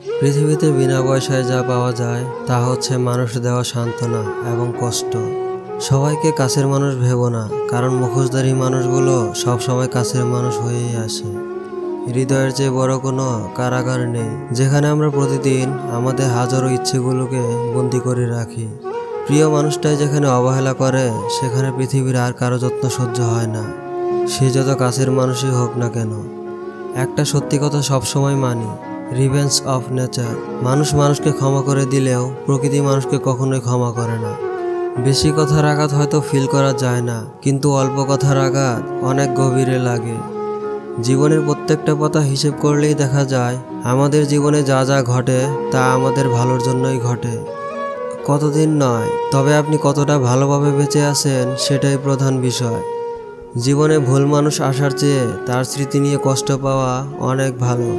পৃথিবীতে বিনা পয়সায় যা পাওয়া যায় তা হচ্ছে মানুষ দেওয়া সান্ত্বনা এবং কষ্ট। সবাইকে কাছের মানুষ ভেবো না, কারণ মুখোশধারী মানুষগুলো সবসময় কাছের মানুষ হয়েই আসে। হৃদয়ের চেয়ে বড় কোনো কারাগার নেই, যেখানে আমরা প্রতিদিন আমাদের হাজারো ইচ্ছেগুলোকে বন্দি করে রাখি। প্রিয় মানুষটাই যেখানে অবহেলা করে, সেখানে পৃথিবীর আর কারো যত্ন সহ্য হয় না, সে যত কাছের মানুষই হোক না কেন। একটা সত্যি কথা সবসময় মানি, রিভেঞ্জ অফ নেচার। মানুষ মানুষকে ক্ষমা করে দিলেও প্রকৃতি মানুষকে কখনোই ক্ষমা করে না। বেশি কথার আঘাত হয়তো ফিল করা যায় না, কিন্তু অল্প কথার আঘাত অনেক গভীরে লাগে। জীবনের প্রত্যেকটা পাতা হিসেব করলেই দেখা যায় আমাদের জীবনে যা যা ঘটে তা আমাদের ভালোর জন্যই ঘটে। কতদিন নয়, তবে আপনি কতটা ভালোভাবে বেঁচে আছেন সেটাই প্রধান বিষয়। জীবনে ভুল মানুষ আসার চেয়ে তার স্মৃতি নিয়ে কষ্ট পাওয়া অনেক ভালো।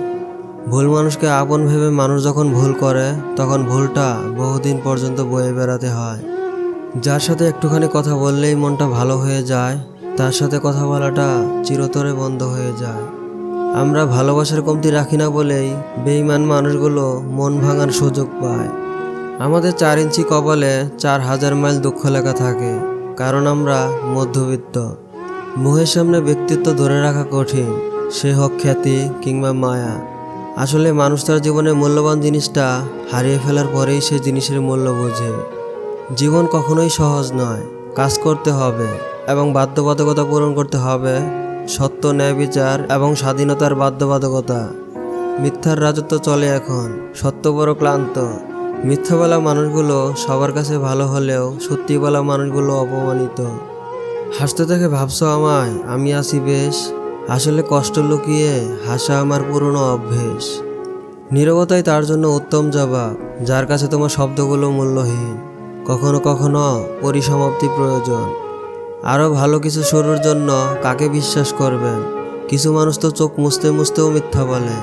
ভুল মানুষকে আপন ভেবে মানুষ যখন ভুল করে, তখন ভুলটা বহুদিন পর্যন্ত বয়ে বেড়াতে হয়। যার সাথে একটুখানি কথা বললেই মনটা ভালো হয়ে যায়, তার সাথে কথা বলাটা চিরতরে বন্ধ হয়ে যায়। আমরা ভালোবাসার কমতি রাখি না বলেই বেঈমান মানুষগুলো মন ভাঙার সুযোগ পায়। আমাদের 4 ইঞ্চি কপালে 4000 মাইল দুঃখ লেখা থাকে, কারণ আমরা মধ্যবিত্ত। মুখের সামনে ব্যক্তিত্ব ধরে রাখা কঠিন, সে হোক খ্যাতি কিংবা মায়া। আসলে মানুষ তার জীবনে মূল্যবান জিনিসটা হারিয়ে ফেলার পরেই সে জিনিসের মূল্য বোঝে। জীবন কখনোই সহজ নয়, কাজ করতে হবে এবং বাধ্যবাধকতা পূরণ করতে হবে। সত্য, ন্যায় বিচার এবং স্বাধীনতার বাধ্যবাধকতা। মিথ্যার রাজত্ব চলে এখন, সত্য বড় ক্লান্ত। মিথ্যা বলা মানুষগুলো সবার কাছে ভালো হলেও সত্যি বলা মানুষগুলো অপমানিত। হাসতে থেকে ভাবছো আমায় আমি আছি বেশ, আসলে কষ্ট লুকিয়ে হাসা আমার পুরনো অভ্যেস। নীরবতাই তার জন্য উত্তম জবাব, যার কাছে তোমার শব্দগুলো মূল্যহীন। কখনো কখনো পরিসমাপ্তি প্রয়োজন। আরও ভালো কিছু শুরুর জন্য কাকে বিশ্বাস করবেন? কিছু মানুষ তো চোখ মুছতে মুছতেও মিথ্যা বলে।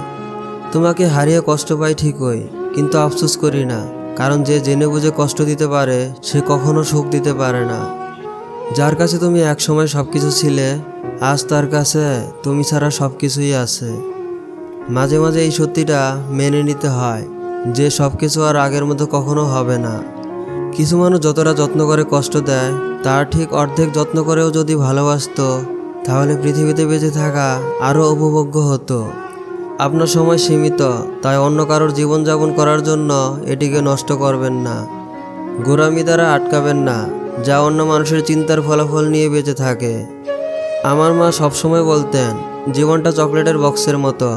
তোমাকে হারিয়ে কষ্ট পাই ঠিকই, কিন্তু আফসোস করি না, কারণ যে জেনে বুঝে কষ্ট দিতে পারে সে কখনো সুখ দিতে পারে না। যার কাছে তুমি একসময় সব কিছু ছিলে, আজ তার কাছে তুমি ছাড়া সব কিছুই আছে। মাঝে মাঝে এই সত্যিটা মেনে নিতে হয় যে সব কিছু আর আগের মতো কখনো হবে না। কিছু মানুষ যতটা যত্ন করে কষ্ট দেয়, তার ঠিক অর্ধেক যত্ন করেও যদি ভালোবাসতো, তাহলে পৃথিবীতে বেঁচে থাকা আরও উপভোগ্য হতো। আপনার সময় সীমিত, তাই অন্য কারোর জীবনযাপন করার জন্য এটিকে নষ্ট করবেন না। গোঁড়ামি দ্বারা আটকাবেন না, যা অন্য মানুষের চিন্তার ফলাফল নিয়ে বেঁচে থাকে। আমার মা সবসময় বলতেন, জীবনটা চকলেটের বক্সের মতো,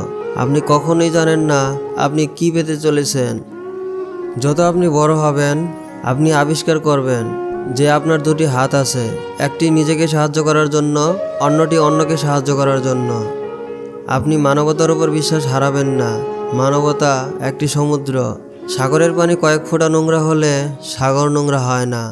আপনি কখনোই জানেন না আপনি কি পেতে চলেছেন। যত আপনি বড় হবেন, আপনি আবিষ্কার করবেন যে আপনার 2টি হাত আছে, একটি নিজেকে সাহায্য করার জন্য, অন্যটি অন্যকে সাহায্য করার জন্য। আপনি মানবতার উপর বিশ্বাস হারাবেন না। মানবতা একটি সমুদ্র, সাগরের পানি কয়েক ফোঁটা নোংরা হলে সাগর নোংরা হয় না।